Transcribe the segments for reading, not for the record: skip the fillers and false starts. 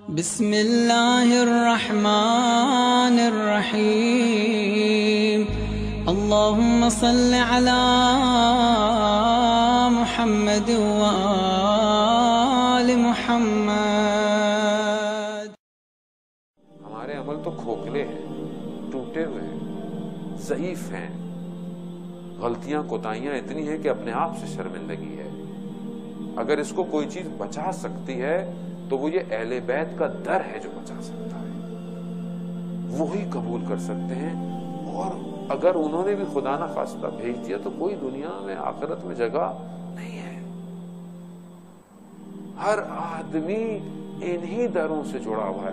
بسم اللہ الرحمن الرحیم اللہم صل علی محمد وآل محمد۔ ہمارے عمل تو کھوکھلے ہیں، ٹوٹے ہوئے ہیں، ضعیف ہیں، غلطیاں کوتاہیاں اتنی ہیں کہ اپنے آپ سے شرمندگی ہے۔ اگر اس کو کوئی چیز بچا سکتی ہے تو وہ یہ اہل بیت کا در ہے جو بچا سکتا ہے، وہی قبول کر سکتے ہیں۔ اور اگر انہوں نے بھی خدا نہ خواستہ بھیج دیا تو کوئی دنیا میں آخرت میں جگہ نہیں ہے۔ ہر آدمی انہی دروں سے جڑا ہوا ہے۔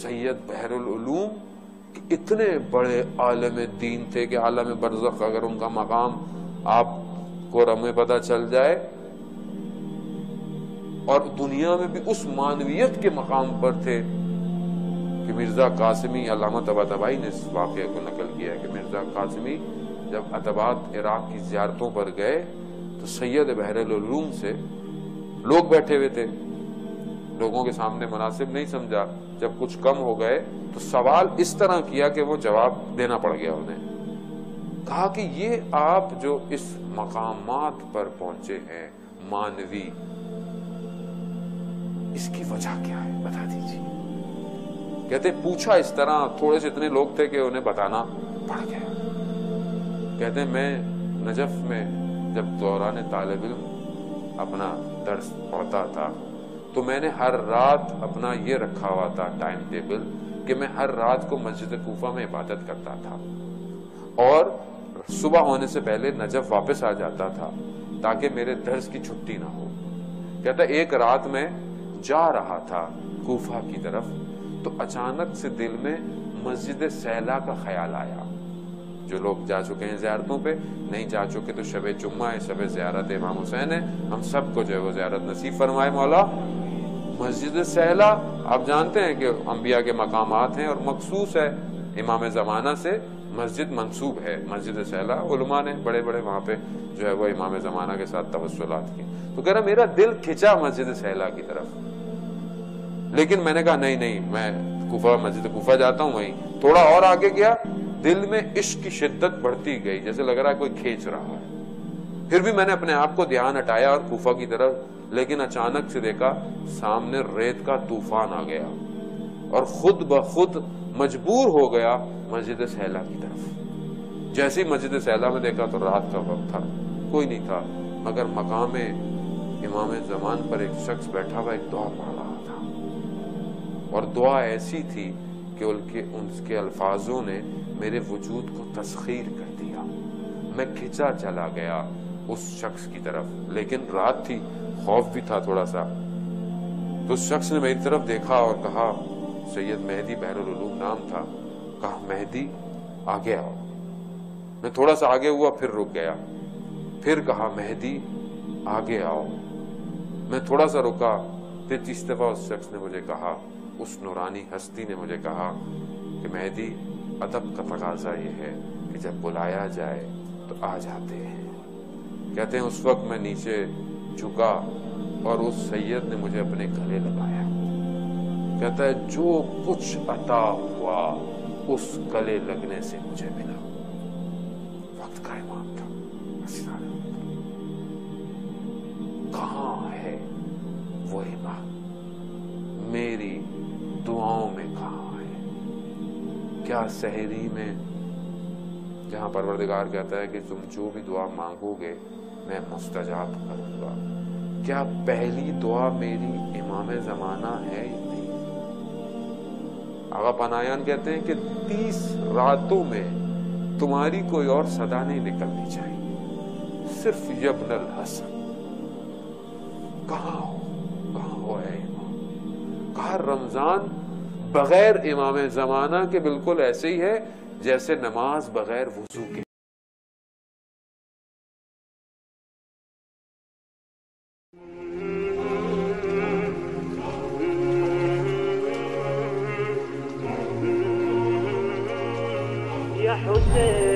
سید بحر العلوم اتنے بڑے عالم دین تھے کہ عالم برزخ اگر ان کا مقام آپ کو ہمیں پتہ چل جائے، اور دنیا میں بھی اس معنویت کے مقام پر تھے کہ مرزا قاسمی، علامہ طباطبائی نے اس واقعے کو نقل کیا ہے کہ مرزا قاسمی جب عتبات عراق کی زیارتوں پر گئے تو سید بحر العلوم سے لوگ بیٹھے ہوئے تھے، لوگوں کے سامنے مناسب نہیں سمجھا، جب کچھ کم ہو گئے تو سوال اس طرح کیا کہ وہ جواب دینا پڑ گیا انہیں۔ کہا کہ یہ آپ جو اس مقامات پر پہنچے ہیں مانوی، اس کی وجہ کیا ہے بتا دیجیے۔ کہتے پوچھا اس طرح، تھوڑے سے اتنے لوگ تھے کہ انہیں بتانا پڑ گیا۔ کہتے میں نجف میں جب دوران طالب علم اپنا درس پڑھتا تھا تو میں نے ہر رات اپنا یہ رکھا ہوا تھا ٹائم ٹیبل کہ میں ہر رات کو مسجد کوفہ میں عبادت کرتا تھا اور صبح ہونے سے پہلے نجف واپس آ جاتا تھا تاکہ میرے درس کی چھٹی نہ ہو۔ کہتا ایک رات میں جا رہا تھا کوفہ کی طرف تو اچانک سے دل میں مسجد سیلا کا خیال آیا۔ جو لوگ جا چکے ہیں زیارتوں پہ، نہیں جا چکے تو شب جمعہ ہے، شب زیارت امام حسین ہے، ہم سب کو جو ہے وہ زیارت نصیب فرمائے مولا۔ مسجد سیلا آپ جانتے ہیں کہ انبیاء کے مقامات ہیں اور مخصوص ہے، امام زمانہ سے مسجد منسوب ہے مسجد سیلا، علماء نے بڑے بڑے وہاں پہ جو ہے وہ امام زمانہ کے ساتھ توسلات کی۔ تو کہہ رہا میرا دل کھچا مسجد سیلا کی طرف، لیکن میں نے کہا نہیں میں مسجد کوفہ جاتا ہوں۔ وہیں تھوڑا اور آگے گیا، دل میں عشق کی شدت بڑھتی گئی، جیسے لگ رہا ہے کوئی کھینچ رہا ہے۔ پھر بھی میں نے اپنے آپ کو دھیان ہٹایا اور کوفہ کی طرف، لیکن اچانک سے دیکھا سامنے ریت کا طوفان آ گیا اور خود بخود مجبور ہو گیا مسجد سیلا کی طرف۔ جیسے ہی مسجد سیلا میں دیکھا تو رات کا وقت تھا، کوئی نہیں تھا، مگر مقام امام زمان پر ایک شخص بیٹھا ہوا ایک دعا پڑھ رہا تھا، اور دعا ایسی تھی کہ ان کے الفاظوں نے میرے وجود کو تسخیر کر دیا۔ میں کھچا چلا گیا اس شخص کی طرف، لیکن رات تھی، خوف بھی تھا تھوڑا سا۔ تو اس شخص نے میری طرف دیکھا اور کہا، سید مہدی بحر العلوم نام تھا، کہا مہدی آگے آؤ۔ میں تھوڑا سا آگے ہوا، پھر رک گیا، پھر کہا مہدی آگے آؤ۔ میں تھوڑا سا رکا، پھر تیسری دفعہ اس شخص نے مجھے کہا، اس نورانی ہستی نے مجھے کہا کہ مہدی ادب کا تقاضا یہ ہے کہ جب بلایا جائے تو آ جاتے ہیں۔ کہتے ہیں اس وقت میں نیچے جھکا اور اس سید نے مجھے اپنے گلے لگایا۔ کہتا ہے جو کچھ عطا ہوا اس گلے لگنے سے مجھے ملا۔ وقت کا امام تھا، کہاں ہے وہ امام؟ میری دعاؤں میں کہاں ہے؟ کیا سحری میں جہاں پروردگار کہتا ہے کہ تم جو بھی دعا مانگو گے میں مستجاب کروں گا، کیا پہلی دعا میری امام زمانہ ہے یا نہیں؟ آغا پناہیان کہتے ہیں کہ 30 راتوں میں تمہاری کوئی اور صدا نہیں نکلنی چاہیے، صرف یبن الحسن۔ کہاں ہو ہے امام؟ کہا رمضان بغیر امام زمانہ کے بالکل ایسے ہی ہے جیسے نماز بغیر وضو کے۔ یا حسین